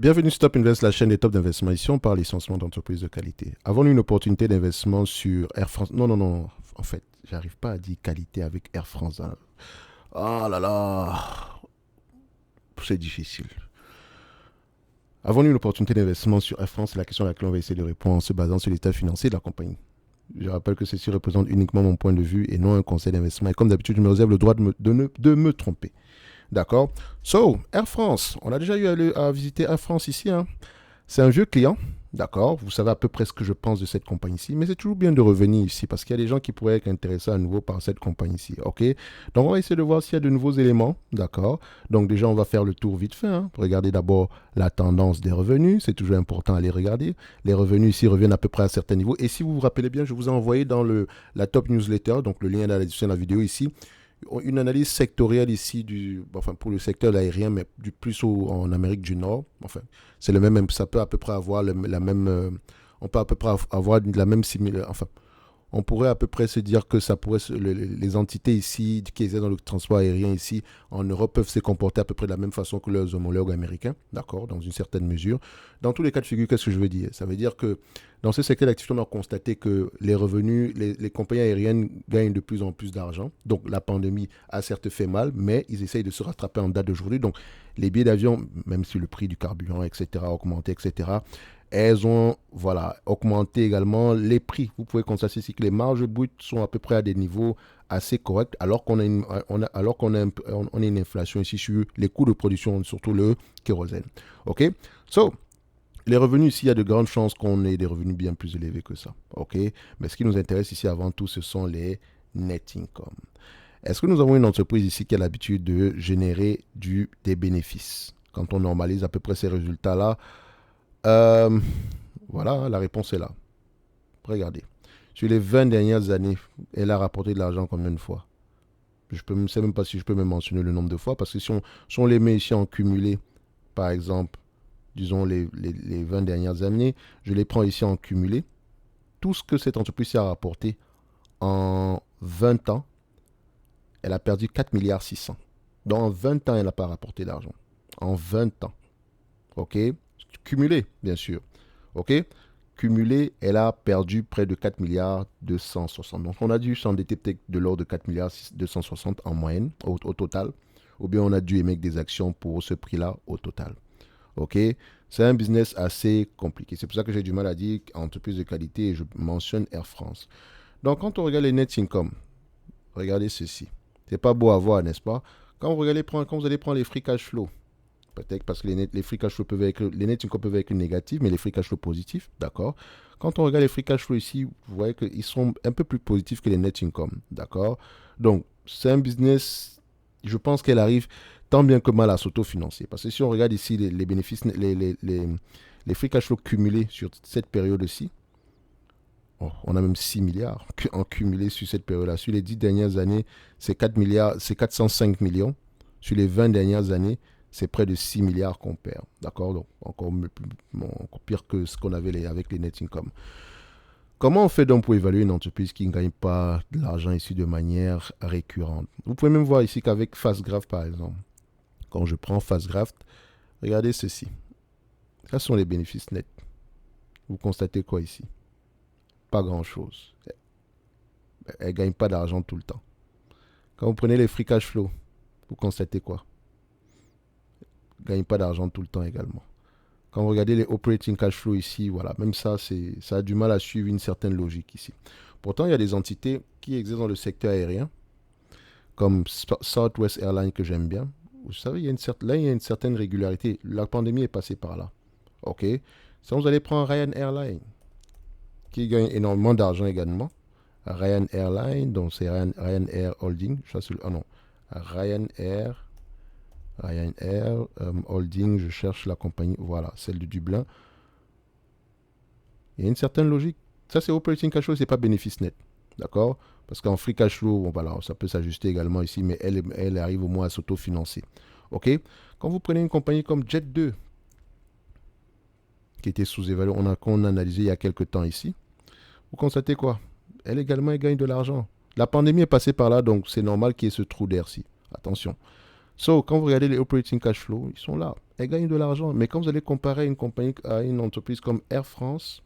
Bienvenue sur Top Invest, la chaîne des top d'investissement. Ici, on parle licenciement d'entreprises de qualité. Avons-nous une opportunité d'investissement sur Air France? Non, non, non. En fait, j'arrive pas à dire qualité avec Air France, hein. Ah là là, c'est difficile. Avons-nous une opportunité d'investissement sur Air France? C'est la question à laquelle on va essayer de répondre en se basant sur l'état financier de la compagnie. Je rappelle que ceci représente uniquement mon point de vue et non un conseil d'investissement. Et comme d'habitude, je me réserve le droit de me tromper. D'accord. So, Air France, on a déjà eu à visiter Air France ici, hein. C'est un vieux client, d'accord. Vous savez à peu près ce que je pense de cette compagnie-ci, mais c'est toujours bien de revenir ici parce qu'il y a des gens qui pourraient être intéressés à nouveau par cette compagnie-ci, ok. Donc, on va essayer de voir s'il y a de nouveaux éléments, d'accord. Donc, déjà, on va faire le tour vite fait, hein. Regardez d'abord la tendance des revenus, c'est toujours important à les regarder. Les revenus ici reviennent à peu près à certains niveaux. Et si vous vous rappelez bien, je vous ai envoyé dans la top newsletter, donc le lien est dans la description de la vidéo ici, une analyse sectorielle ici enfin pour le secteur aérien, mais du plus en Amérique du Nord. Enfin, c'est le même, ça peut à peu près avoir la même, on peut à peu près avoir la même similaire. Enfin, on pourrait à peu près se dire que ça pourrait les entités ici qui exercent dans le transport aérien ici en Europe peuvent se comporter à peu près de la même façon que leurs homologues américains, d'accord, dans une certaine mesure. Dans tous les cas de figure, qu'est-ce que je veux dire? Ça veut dire que dans ce secteur d'activité, on a constaté que les revenus, les compagnies aériennes gagnent de plus en plus d'argent. Donc la pandémie a certes fait mal, mais ils essayent de se rattraper en date d'aujourd'hui. Donc les billets d'avion, même si le prix du carburant, etc., a augmenté, etc., elles ont voilà, augmenté également les prix. Vous pouvez constater ici que les marges brutes sont à peu près à des niveaux assez corrects, alors qu'on a on a une inflation ici sur les coûts de production, surtout le kérosène. OK? So, les revenus ici, il y a de grandes chances qu'on ait des revenus bien plus élevés que ça. OK? Mais ce qui nous intéresse ici avant tout, ce sont les net income. Est-ce que nous avons une entreprise ici qui a l'habitude de générer des bénéfices? Quand on normalise à peu près ces résultats-là, euh, voilà, la réponse est là. Regardez. Sur les 20 dernières années, elle a rapporté de l'argent combien de fois? Je ne sais même pas si je peux me mentionner le nombre de fois, parce que si on les met ici en cumulé, par exemple, disons les 20 dernières années, je les prends ici en cumulé, tout ce que cette entreprise a rapporté en 20 ans, elle a perdu 4 milliards 600. Donc en 20 ans, elle n'a pas rapporté d'argent. En 20 ans. OK? Cumulé, bien sûr. OK? Cumulé, elle a perdu près de 4 milliards 260. Donc on a dû s'endetter peut-être de l'ordre de 4 milliards 260 en moyenne au total. Ou bien on a dû émettre des actions pour ce prix-là au total. OK? C'est un business assez compliqué. C'est pour ça que j'ai du mal à dire entreprise de qualité et je mentionne Air France. Donc quand on regarde les net income, regardez ceci. C'est pas beau à voir, n'est-ce pas? Quand vous allez prendre les free cash flow, peut-être parce que les free cash flow peuvent être, les net income peuvent être négatifs, mais les free cash flow positifs, d'accord? Quand on regarde les free cash flow ici, vous voyez qu'ils sont un peu plus positifs que les net income, d'accord? Donc, c'est un business, je pense qu'elle arrive tant bien que mal à s'autofinancer. Parce que si on regarde ici les bénéfices, les free cash flow cumulés sur cette période-ci, oh, on a même 6 milliards en cumulé sur cette période-là. Sur les 10 dernières années, c'est 4 milliards, c'est 405 millions. Sur les 20 dernières années, c'est près de 6 milliards qu'on perd. D'accord? Donc, encore pire que ce qu'on avait avec les net income. Comment on fait donc pour évaluer une entreprise qui ne gagne pas de l'argent ici de manière récurrente? Vous pouvez même voir ici qu'avec Fastgraph, par exemple, quand je prends Fastgraph, regardez ceci. Quels sont les bénéfices nets? Vous constatez quoi ici? Pas grand-chose. Elle ne gagne pas d'argent tout le temps. Quand vous prenez les free cash flow, vous constatez quoi? Elle ne gagne pas d'argent tout le temps également. Quand vous regardez les operating cash flow ici, voilà, même ça, ça a du mal à suivre une certaine logique ici. Pourtant, il y a des entités qui exercent dans le secteur aérien, comme Southwest Airlines que j'aime bien. Vous savez, là, il y a une certaine régularité. La pandémie est passée par là. OK? Si vous allez prendre Ryan Airlines, qui gagne énormément d'argent également. Ryan Airlines, donc c'est Ryan Air Holding. Ah non. Ryan Air. Holding, je cherche la compagnie. Voilà, celle de Dublin. Il y a une certaine logique. Ça, c'est operating cash flow, c'est pas bénéfice net. D'accord? Parce qu'en free cash flow, bon, voilà, ça peut s'ajuster également ici, mais elle arrive au moins à s'autofinancer. OK? Quand vous prenez une compagnie comme Jet2, qui était sous-évaluée, qu'on a analysé il y a quelques temps ici, vous constatez quoi? Elle également, elle gagne de l'argent. La pandémie est passée par là, donc c'est normal qu'il y ait ce trou d'air-ci. Attention. So, quand vous regardez les operating cash flow, ils sont là. elle gagne de l'argent. Mais quand vous allez comparer une compagnie à une entreprise comme Air France,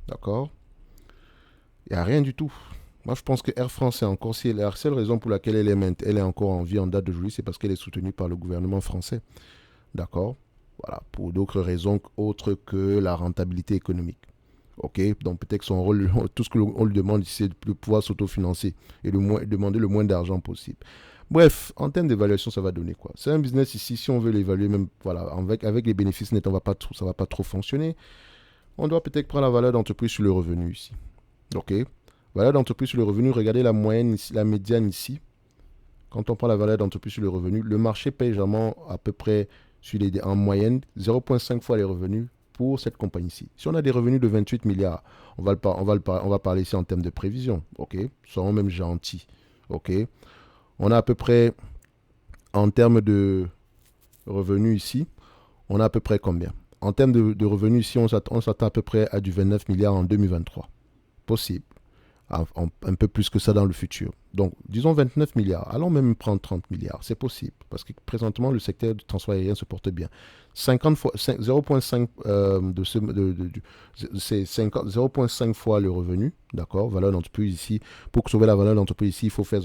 d'accord, il n'y a rien du tout. Moi, je pense que Air France est encore, si la seule raison pour laquelle elle est encore en vie en date d'aujourd'hui, c'est parce qu'elle est soutenue par le gouvernement français. D'accord. Voilà, pour d'autres raisons autres que la rentabilité économique. Ok, donc peut-être que son rôle, tout ce qu'on lui demande ici, c'est de pouvoir s'autofinancer et demander le moins d'argent possible. Bref, en termes d'évaluation, ça va donner quoi? C'est un business ici, si on veut l'évaluer, même voilà, avec les bénéfices nets, ça va pas trop fonctionner. On doit peut-être prendre la valeur d'entreprise sur le revenu ici. Ok, valeur d'entreprise sur le revenu, regardez la moyenne ici, la médiane ici. Quand on prend la valeur d'entreprise sur le revenu, le marché paye généralement à peu près en moyenne 0,5 fois les revenus pour cette compagnie-ci. Si on a des revenus de 28 milliards, on va parler ici en termes de prévision. Ok, soyons même gentils. Ok, on a à peu près, en termes de revenus ici, on a à peu près combien? En termes de revenus ici, on s'attend à peu près à du 29 milliards en 2023. Possible. Un peu plus que ça dans le futur. Donc, disons 29 milliards. Allons même prendre 30 milliards. C'est possible. Parce que présentement, le secteur du transport aérien se porte bien. 50 fois, 0,5 c'est 0,5 fois le revenu. D'accord. Valeur d'entreprise ici. Pour sauver la valeur d'entreprise ici, il faut faire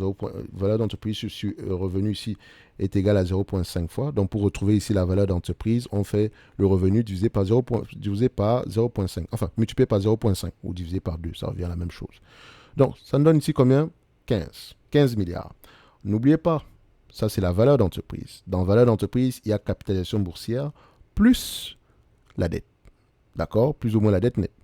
valeur d'entreprise sur revenu ici est égal à 0,5 fois. Donc, pour retrouver ici la valeur d'entreprise, on fait le revenu divisé par 0,5. Enfin, multiplié par 0,5 ou divisé par 2. Ça revient à la même chose. Donc, ça nous donne ici combien? 15 milliards. N'oubliez pas, ça c'est la valeur d'entreprise. Dans valeur d'entreprise, il y a capitalisation boursière plus la dette. D'accord? Plus ou moins la dette nette.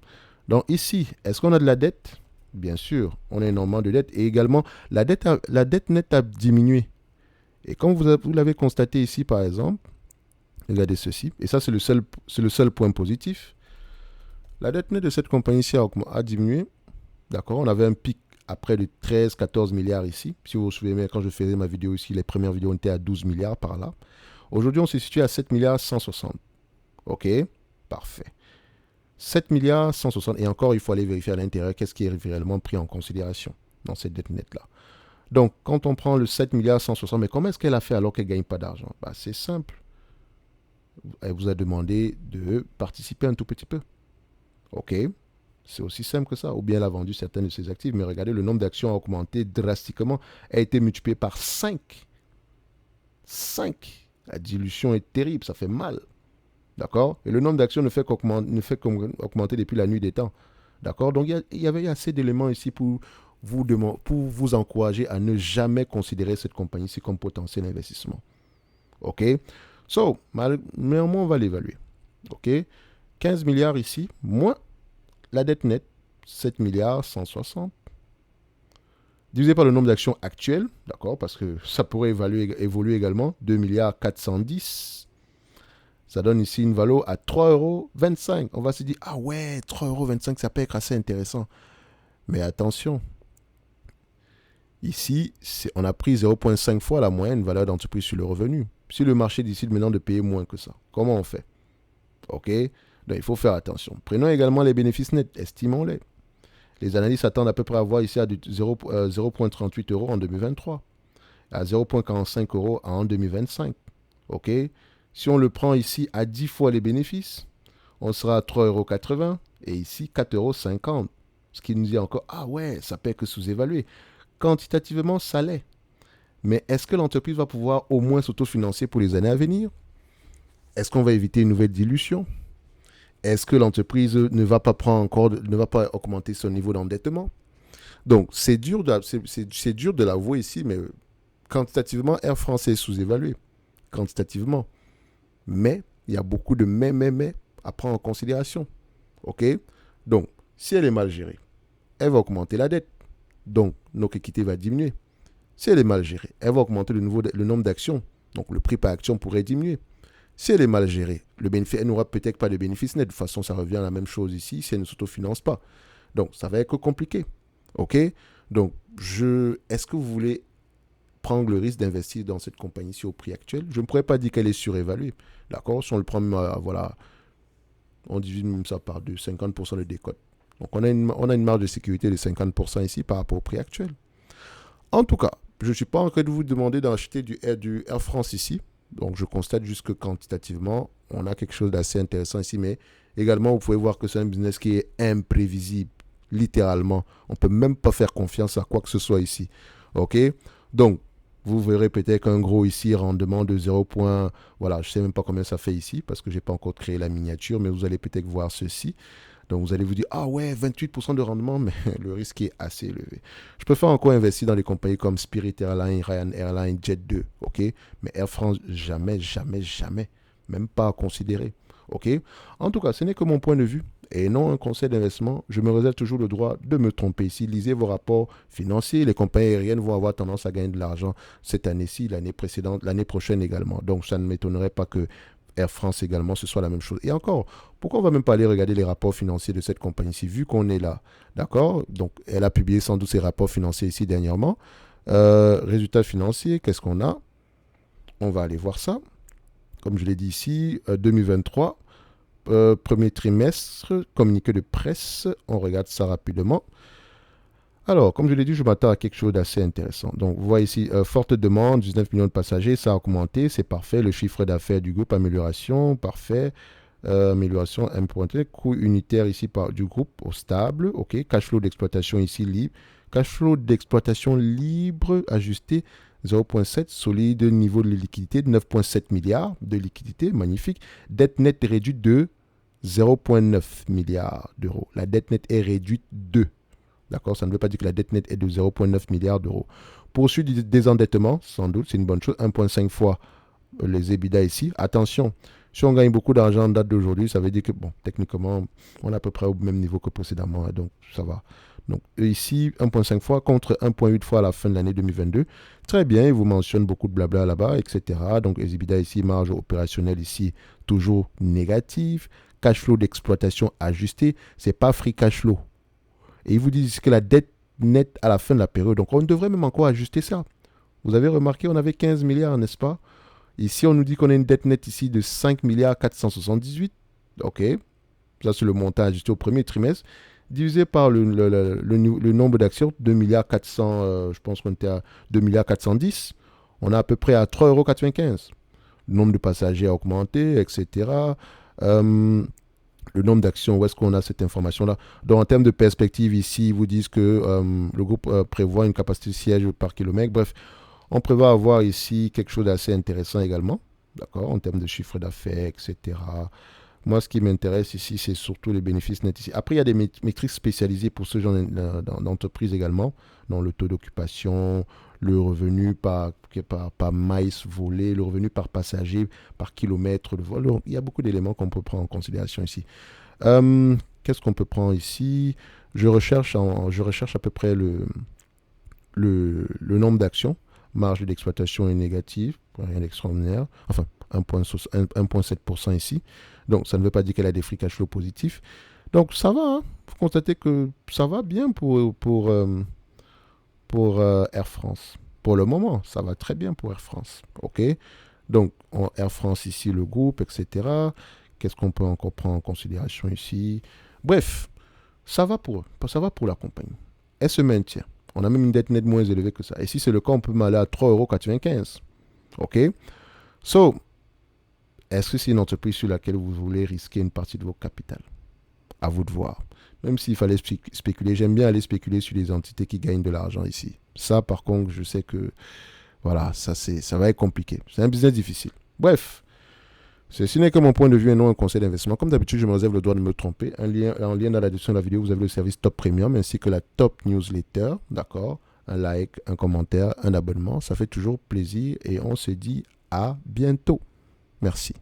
Donc ici, est-ce qu'on a de la dette? Bien sûr, on a énormément de dette. Et également, la dette nette a diminué. Et comme vous l'avez constaté ici, par exemple, regardez ceci. Et ça, c'est le seul point positif. La dette nette de cette compagnie-ci a diminué. D'accord? On avait un pic à près de 13-14 milliards ici. Si vous vous souvenez, quand je faisais ma vidéo ici, les premières vidéos étaient à 12 milliards par là. Aujourd'hui, on se situe à 7 milliards 160. OK? Parfait. 7 milliards 160. Et encore, il faut aller vérifier à l'intérieur qu'est-ce qui est réellement pris en considération dans cette dette nette-là. Donc, quand on prend le 7 milliards 160, mais comment est-ce qu'elle a fait alors qu'elle ne gagne pas d'argent? C'est simple. Elle vous a demandé de participer un tout petit peu. OK? C'est aussi simple que ça. Ou bien elle a vendu certaines de ses actifs. Mais regardez, le nombre d'actions a augmenté drastiquement. A été multiplié par 5. 5. La dilution est terrible. Ça fait mal. D'accord? Et le nombre d'actions ne fait qu'augmenter depuis la nuit des temps. D'accord? Donc il y avait assez d'éléments ici pour vous encourager à ne jamais considérer cette compagnie-ci comme potentiel investissement. OK? Néanmoins, on va l'évaluer. OK? 15 milliards ici, moins la dette nette, 7 milliards 160, divisé par le nombre d'actions actuelles, d'accord, parce que ça pourrait évoluer également, 2 milliards 410. Ça donne ici une valeur à 3,25 €. On va se dire, ah ouais, 3,25 €, ça peut être assez intéressant. Mais attention, ici, on a pris 0,5 fois la moyenne valeur d'entreprise sur le revenu. Si le marché décide maintenant de payer moins que ça, comment on fait? OK? Donc, il faut faire attention. Prenons également les bénéfices nets, estimons-les. Les analystes s'attendent à peu près à voir ici à 0,38 € en 2023, à 0,45 € en 2025. OK? Si on le prend ici à 10 fois les bénéfices, on sera à 3,80 € et ici 4,50 €. Ce qui nous dit encore, ah ouais, ça peut être que sous-évalué. Quantitativement, ça l'est. Mais est-ce que l'entreprise va pouvoir au moins s'autofinancer pour les années à venir? Est-ce qu'on va éviter une nouvelle dilution? Est-ce que l'entreprise ne va pas augmenter son niveau d'endettement? Donc, c'est dur de l'avouer ici, mais quantitativement, Air France est sous-évalué. Quantitativement. Mais, il y a beaucoup de mais à prendre en considération. OK? Donc, si elle est mal gérée, elle va augmenter la dette. Donc, notre équité va diminuer. Si elle est mal gérée, elle va augmenter le nombre d'actions. Donc, le prix par action pourrait diminuer. Si elle est mal gérée, elle n'aura peut-être pas de bénéfice net. De toute façon, ça revient à la même chose ici si elle ne s'autofinance pas. Donc, ça va être compliqué. OK? Donc, est-ce que vous voulez prendre le risque d'investir dans cette compagnie-ci au prix actuel? Je ne pourrais pas dire qu'elle est surévaluée. D'accord? Si on le prend, voilà, on divise même ça par 2, 50% de décote. Donc, on a une marge de sécurité de 50% ici par rapport au prix actuel. En tout cas, je ne suis pas en train de vous demander d'acheter du Air France ici. Donc, je constate juste que quantitativement, on a quelque chose d'assez intéressant ici, mais également, vous pouvez voir que c'est un business qui est imprévisible, littéralement. On ne peut même pas faire confiance à quoi que ce soit ici. OK? Donc, vous verrez peut-être qu'un gros ici, rendement de 0. Voilà, je ne sais même pas combien ça fait ici, parce que je n'ai pas encore créé la miniature, mais vous allez peut-être voir ceci. Donc, vous allez vous dire, ah ouais, 28% de rendement, mais le risque est assez élevé. Je préfère encore investir dans les compagnies comme Spirit Airlines, Ryan Airlines, Jet2, ok? Mais Air France, jamais, jamais, jamais. Même pas à considérer, ok? En tout cas, ce n'est que mon point de vue et non un conseil d'investissement. Je me réserve toujours le droit de me tromper ici. Lisez vos rapports financiers. Les compagnies aériennes vont avoir tendance à gagner de l'argent cette année-ci, l'année précédente, l'année prochaine également. Donc, ça ne m'étonnerait pas que Air France également, ce soit la même chose. Et encore, pourquoi on va même pas aller regarder les rapports financiers de cette compagnie-ci, vu qu'on est là, d'accord? Donc, elle a publié sans doute ses rapports financiers ici dernièrement. Résultats financiers, qu'est-ce qu'on a? On va aller voir ça. Comme je l'ai dit ici, 2023, premier trimestre, communiqué de presse. On regarde ça rapidement. Alors, comme je l'ai dit, je m'attends à quelque chose d'assez intéressant. Donc, vous voyez ici, forte demande, 19 millions de passagers, ça a augmenté, c'est parfait. Le chiffre d'affaires du groupe, amélioration, parfait. Amélioration importante. Coût unitaire ici du groupe au stable. OK. Cash flow d'exploitation ici libre. Cash flow d'exploitation libre ajusté 0,7. Solide niveau de liquidité de 9,7 milliards de liquidité. Magnifique. Dette nette réduite de 0,9 milliards d'euros. La dette nette est réduite de. D'accord. Ça ne veut pas dire que la dette nette est de 0,9 milliards d'euros. Poursuite du désendettement, sans doute, c'est une bonne chose. 1,5 fois les EBITDA ici. Attention, si on gagne beaucoup d'argent en date d'aujourd'hui, ça veut dire que, bon, techniquement, on est à peu près au même niveau que précédemment, hein, donc ça va. Donc ici, 1,5 fois contre 1,8 fois à la fin de l'année 2022. Très bien, il vous mentionne beaucoup de blabla là-bas, etc. Donc les EBITDA ici, marge opérationnelle ici, toujours négative. Cash flow d'exploitation ajusté, c'est pas free cash flow. Et ils vous disent que la dette nette à la fin de la période, donc on devrait même encore ajuster ça. Vous avez remarqué, on avait 15 milliards, n'est-ce pas? Ici, on nous dit qu'on a une dette nette ici de 5 milliards 478. OK. Ça, c'est le montant ajusté au premier trimestre. Divisé par le nombre d'actions, 2 milliards 400, je pense qu'on était à 2 milliards 410. On est à peu près à 3,95 €. Le nombre de passagers a augmenté, etc. Le nombre d'actions, où est-ce qu'on a cette information-là? Donc, en termes de perspective, ici, ils vous disent que le groupe prévoit une capacité de siège par kilomètre. Bref, on prévoit avoir ici quelque chose d'assez intéressant également, d'accord, en termes de chiffre d'affaires, etc. Moi, ce qui m'intéresse ici, c'est surtout les bénéfices nets ici. Après, il y a des métriques spécialisées pour ce genre d'entreprise également, dans le taux d'occupation, le revenu par maïs volé, le revenu par passager, par kilomètre de vol. Il y a beaucoup d'éléments qu'on peut prendre en considération ici. Qu'est-ce qu'on peut prendre ici? Je recherche à peu près le nombre d'actions. Marge d'exploitation est négative, rien d'extraordinaire. Enfin, 1,7% ici. Donc, ça ne veut pas dire qu'elle a des free cash flow positifs. Donc, ça va. Hein. Vous constatez que ça va bien pour Air France. Pour le moment, ça va très bien pour Air France. OK. Donc, Air France ici, le groupe, etc. Qu'est-ce qu'on peut encore prendre en considération ici? Bref, ça va pour la compagnie. Elle se maintient. On a même une dette nette moins élevée que ça. Et si c'est le cas, on peut aller à 3,95 €. OK? So, est-ce que c'est une entreprise sur laquelle vous voulez risquer une partie de vos capital? À vous de voir. Même s'il fallait spéculer, j'aime bien aller spéculer sur les entités qui gagnent de l'argent ici. Ça, par contre, je sais que voilà, ça va être compliqué. C'est un business difficile. Bref, ce n'est que mon point de vue et non un conseil d'investissement. Comme d'habitude, je me réserve le droit de me tromper. En lien dans la description de la vidéo, vous avez le service Top Premium ainsi que la Top Newsletter. D'accord? Un like, un commentaire, un abonnement. Ça fait toujours plaisir et on se dit à bientôt. Merci.